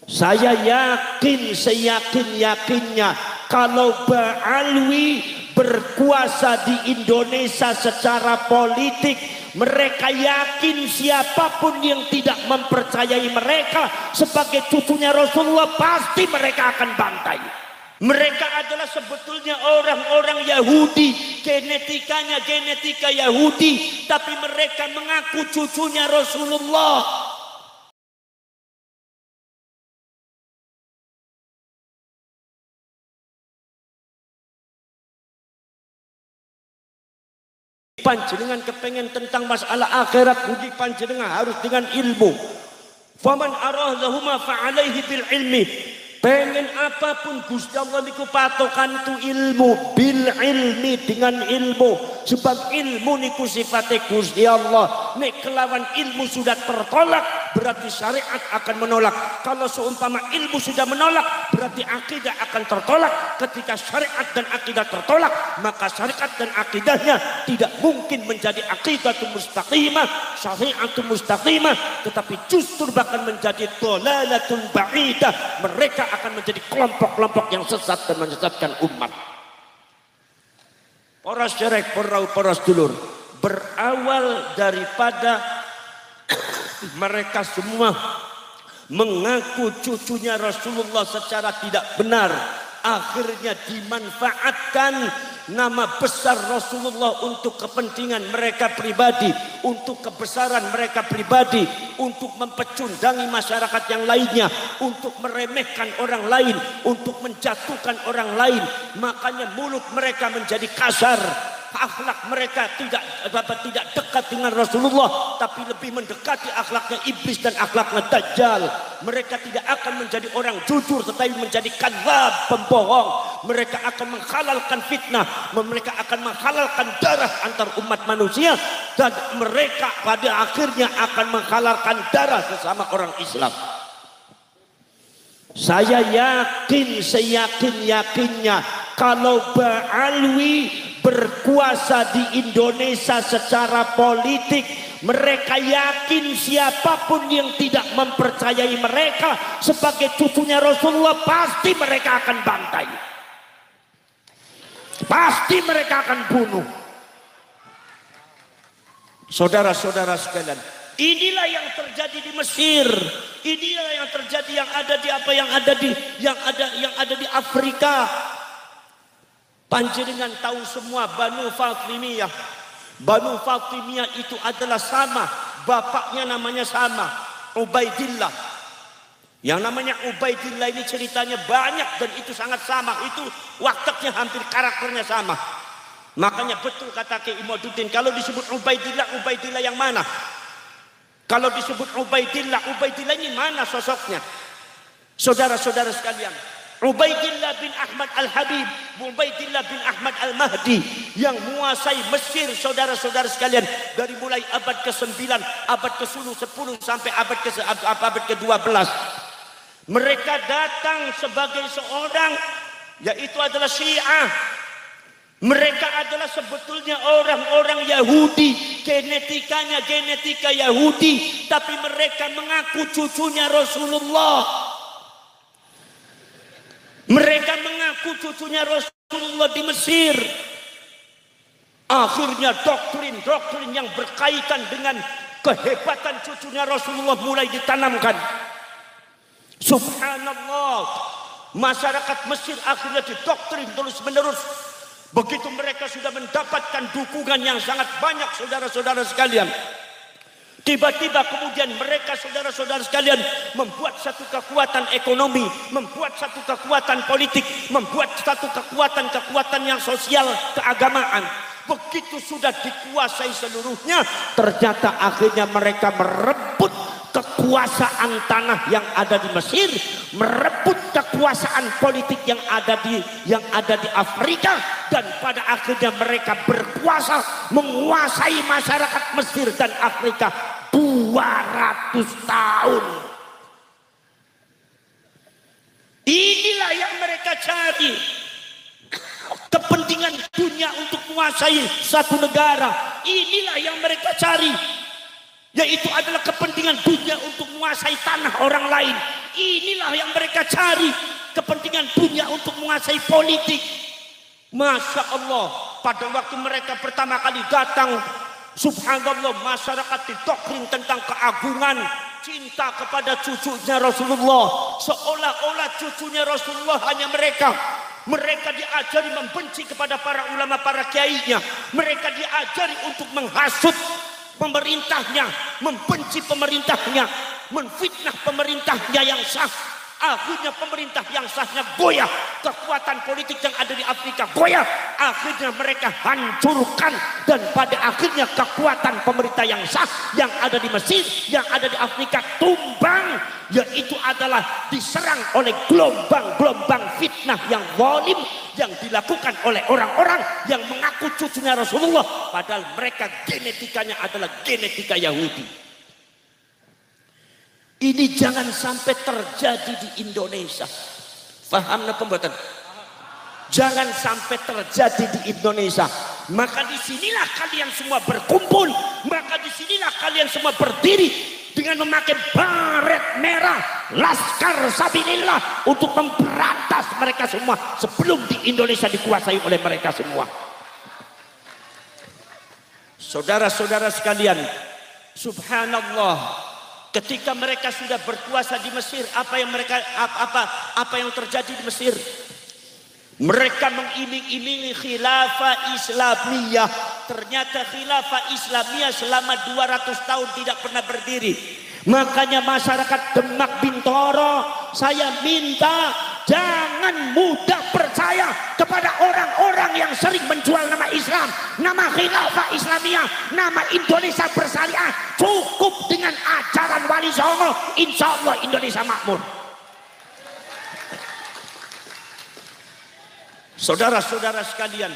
Saya yakin seyakin-yakinnya kalau Ba'alwi berkuasa di Indonesia secara politik, mereka yakin siapapun yang tidak mempercayai mereka sebagai cucunya Rasulullah pasti mereka akan bantai. Mereka adalah sebetulnya orang-orang Yahudi, genetikanya genetika Yahudi, tapi mereka mengaku cucunya Rasulullah. Panjenengan kepengen tentang masalah akhirat, budi panjenengan harus dengan ilmu. Faman arahahuma fa'alaihi bil ilmi. Pengen apapun Gusti Allah niku patokan itu ilmu, bil ilmi, dengan ilmu. Sebab ilmu niku sifatnya Gusti Allah. Nek kelawan ilmu sudah tertolak, berarti syariat akan menolak. Kalau seumpama ilmu sudah menolak, berarti akidah akan tertolak. Ketika syariat dan akidah tertolak, maka syariat dan akidahnya tidak mungkin menjadi aqidatul mustaqimah, syariatul mustaqimah, tetapi justru bahkan menjadi dhalalatul ba'idah. Mereka akan menjadi kelompok-kelompok yang sesat dan menyesatkan umat. Poros cerek, poros dulur, berawal daripada mereka semua mengaku cucunya Rasulullah secara tidak benar, akhirnya dimanfaatkan nama besar Rasulullah untuk kepentingan mereka pribadi, untuk kebesaran mereka pribadi, untuk mempecundangi masyarakat yang lainnya, untuk meremehkan orang lain, untuk menjatuhkan orang lain. Makanya mulut mereka menjadi kasar, akhlak mereka tidak dekat dengan Rasulullah, tapi lebih mendekati akhlaknya iblis dan akhlaknya Dajjal. Mereka tidak akan menjadi orang jujur, tetapi menjadi kadzab, pembohong. Mereka akan menghalalkan fitnah, mereka akan menghalalkan darah antar umat manusia, dan mereka pada akhirnya akan menghalalkan darah sesama orang Islam. Saya yakin seyakin-yakinnya kalau Ba'alwi berkuasa di Indonesia secara politik, mereka yakin siapapun yang tidak mempercayai mereka sebagai cucunya Rasulullah pasti mereka akan bantai, pasti mereka akan bunuh. Saudara-saudara sekalian, inilah yang terjadi di Mesir, inilah yang terjadi yang ada di Afrika. Panjenengan tahu semua Banu Fatimiyah. Banu Fatimiyah itu adalah sama, bapaknya namanya sama, Ubaidillah. Yang namanya Ubaidillah ini ceritanya banyak dan itu sangat sama. Itu wataknya hampir karakternya sama. Makanya betul kata Ki Imaduddin, kalau disebut Ubaidillah, Ubaidillah yang mana? Kalau disebut Ubaidillah, Ubaidillah ini mana sosoknya? Saudara-saudara sekalian, Ubaidillah bin Ahmad al-Habib, Ubaidillah bin Ahmad al-Mahdi yang menguasai Mesir, saudara-saudara sekalian, dari mulai abad ke-9, abad ke-10 sampai abad ke-12. Mereka datang sebagai seorang, yaitu adalah Syiah. Mereka adalah sebetulnya orang-orang Yahudi, genetikanya genetika Yahudi, tapi mereka mengaku cucunya Rasulullah. Mereka mengaku cucunya Rasulullah di Mesir. Akhirnya doktrin yang berkaitan dengan kehebatan cucunya Rasulullah mulai ditanamkan. Subhanallah, masyarakat Mesir akhirnya didoktrin terus-menerus. Begitu mereka sudah mendapatkan dukungan yang sangat banyak, saudara-saudara sekalian, tiba-tiba kemudian mereka, saudara-saudara sekalian, membuat satu kekuatan ekonomi, membuat satu kekuatan politik, membuat satu kekuatan yang sosial, keagamaan. Begitu sudah dikuasai seluruhnya, ternyata akhirnya mereka merebut kekuasaan tanah yang ada di Mesir, merebut kekuasaan politik yang ada di Afrika, dan pada akhirnya mereka berkuasa menguasai masyarakat Mesir dan Afrika 200 tahun. Inilah yang mereka cari, kepentingan dunia untuk menguasai satu negara. Inilah yang mereka cari, yaitu adalah kepentingan dunia untuk menguasai tanah orang lain. inilah yang mereka cari, kepentingan dunia untuk menguasai politik. Masya Allah, pada waktu mereka pertama kali datang, subhanallah, masyarakat didoktrin tentang keagungan cinta kepada cucunya Rasulullah, seolah-olah cucunya Rasulullah hanya mereka. Mereka diajari membenci kepada para ulama, para kiainya. Mereka diajari untuk menghasut pemerintahnya, membenci pemerintahnya, menfitnah pemerintahnya yang sah. Akhirnya pemerintah yang sahnya goyah, kekuatan politik yang ada di Afrika goyah. Akhirnya mereka hancurkan, dan pada akhirnya kekuatan pemerintah yang sah yang ada di Mesir, yang ada di Afrika tumbang, yaitu adalah diserang oleh gelombang-gelombang fitnah yang zalim yang dilakukan oleh orang-orang yang mengaku cucunya Rasulullah, padahal mereka genetikanya adalah genetika Yahudi. Ini jangan sampai terjadi di Indonesia. Paham nggak pembuatan? Jangan sampai terjadi di Indonesia. Maka disinilah kalian semua berkumpul. Maka disinilah kalian semua berdiri dengan memakai baret merah, Laskar Sabilillah, untuk memberantas mereka semua sebelum di Indonesia dikuasai oleh mereka semua. Saudara-saudara sekalian, subhanallah. Ketika mereka sudah berkuasa di Mesir, apa yang terjadi di Mesir? Mereka mengiming-imingi khilafah Islamiyah. Ternyata khilafah Islamiyah selama 200 tahun tidak pernah berdiri. Makanya masyarakat Demak Bintoro, saya minta jangan mudah percaya kepada orang-orang yang sering menjual nama Islam, nama khilafah Islamiyah, nama Indonesia bersyariah. Cukup dengan ajaran Wali Songo, insya Allah Indonesia makmur. Saudara-saudara sekalian,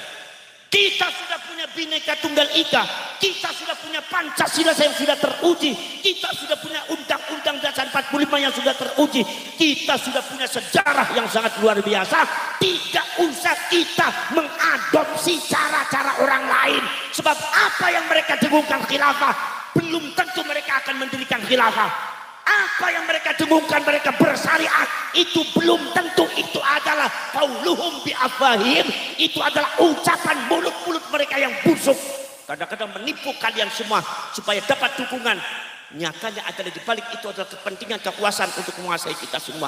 kita sudah punya Bhinneka Tunggal Ika, kita sudah punya Pancasila yang sudah teruji, kita sudah punya Undang-Undang Dasar 45 yang sudah teruji, kita sudah punya sejarah yang sangat luar biasa. Tidak usah kita mengadopsi cara-cara orang lain. Sebab apa yang mereka dengungkan khilafah, belum tentu mereka akan mendirikan khilafah. Apa yang mereka dengungkan, mereka bersyariat, itu belum tentu itu adalah qauluhum bi afwahihim, itu adalah ucapan mulut-mulut mereka yang busuk. Kadang-kadang menipu kalian semua supaya dapat dukungan. Nyatanya adalah di balik itu adalah kepentingan kekuasaan untuk menguasai kita semua.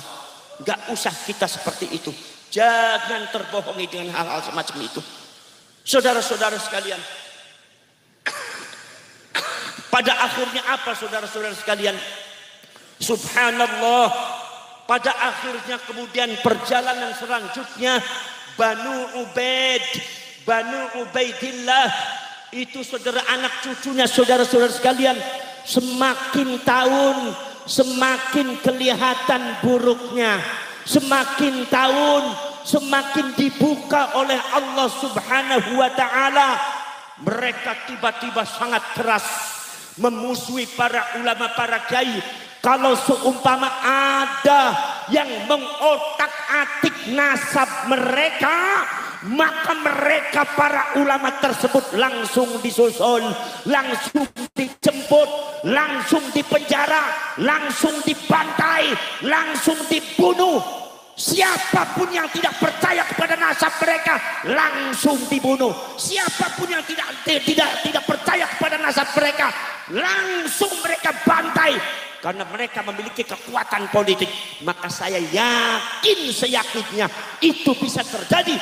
Enggak usah kita seperti itu. Jangan terbohongi dengan hal-hal semacam itu. Saudara-saudara sekalian, pada akhirnya apa saudara-saudara sekalian? Subhanallah, pada akhirnya kemudian perjalanan selanjutnya Banu Ubaidillah itu saudara anak cucunya saudara-saudara sekalian, semakin tahun semakin kelihatan buruknya, semakin tahun semakin dibuka oleh Allah Subhanahu wa ta'ala. Mereka tiba-tiba sangat keras memusuhi para ulama, para kiai. Kalau seumpama ada yang mengotak-atik nasab mereka, maka mereka para ulama tersebut langsung disusul, langsung dijemput, langsung dipenjara, langsung dibantai, langsung dibunuh. Siapapun yang tidak percaya kepada nasab mereka langsung dibunuh. Siapapun yang tidak percaya kepada nasab mereka langsung mereka bantai. Karena mereka memiliki kekuatan politik. Maka saya yakin seyakinnya itu bisa terjadi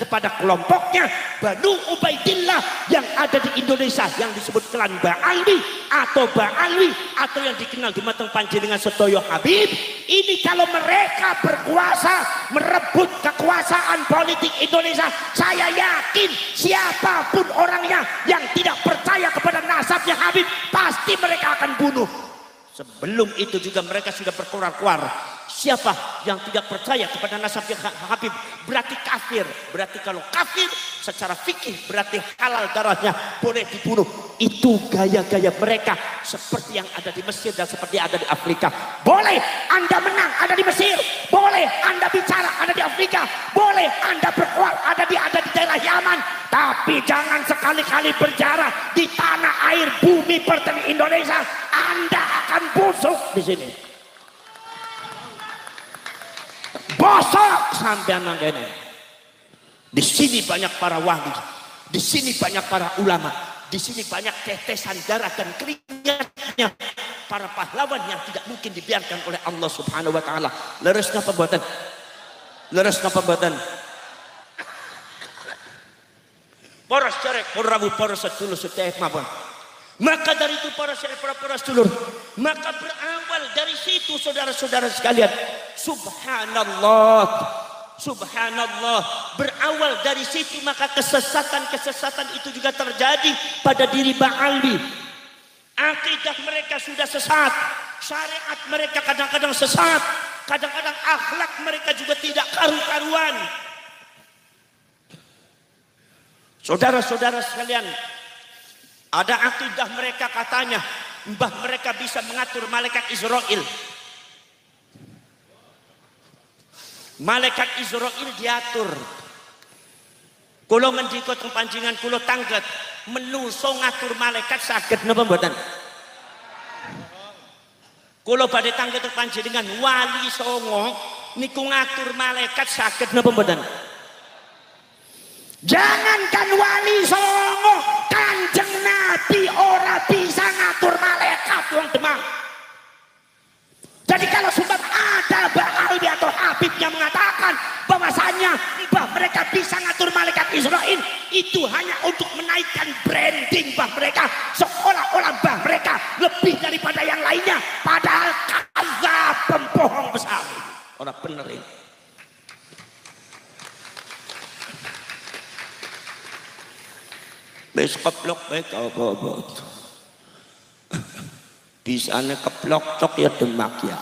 kepada kelompoknya Banu Ubaidillah yang ada di Indonesia, yang disebut klan Ba'alwi atau yang dikenal di Mateng Panjenengan Sedoyo Habib. Ini kalau mereka berkuasa merebut kekuasaan politik Indonesia, saya yakin siapapun orangnya yang tidak percaya kepada nasabnya Habib pasti mereka akan bunuh. Sebelum itu juga mereka sudah berkoar-koar. Siapa yang tidak percaya kepada nasabnya Habib berarti kafir. Berarti kalau kafir secara fikih berarti halal darahnya, boleh dibunuh. Itu gaya-gaya mereka seperti yang ada di Mesir dan seperti yang ada di Afrika. Boleh Anda menang ada di Mesir, boleh Anda bicara ada di Afrika, boleh Anda berkuat ada di daerah Yaman, tapi jangan sekali-kali berbicara di tanah air bumi pertiwi Indonesia. Anda akan busuk di sini. Bosok sampean nang kene. Di sini banyak para wali, di sini banyak para ulama, di sini banyak tetesan darah dan keringatnya para pahlawan yang tidak mungkin dibiarkan oleh Allah Subhanahu wa taala. Leres napa mboten? Leres napa mboten? Para sedherek, para rawuh, para sedulur sedherek mawon. Maka dari itu para sedulur, maka berawal dari situ saudara-saudara sekalian. Subhanallah. Subhanallah, berawal dari situ maka kesesatan itu juga terjadi pada diri Ba'ali. Akidah mereka sudah sesat, syariat mereka kadang-kadang sesat, kadang-kadang akhlak mereka juga tidak karu-karuan. Saudara-saudara sekalian, ada akidah mereka katanya mbah mereka bisa mengatur malaikat Israel. Malaikat Israel diatur. Kula ngendika teng panjenengan kula tangget menungso ngatur malaikat saged napa mboten? Kula badhe tangget teng panjenengan wali songo niku ngatur malaikat saged napa mboten? Jangankan wali songo, Kanjeng Nabi ora bisa ngatur malaikat wong Demang. Jadi kalau sudah ada Ba'ali atau Habib yang mengatakan bahwasanya mbah mereka bisa ngatur malaikat Israel, itu hanya untuk menaikkan branding mbah mereka, seolah-olah mbah mereka lebih daripada yang lainnya, padahal kadzab, pembohong besar. Orang bener ini. Wis keplok bae apa-apa. Bisane keplok cok ya Demak ya.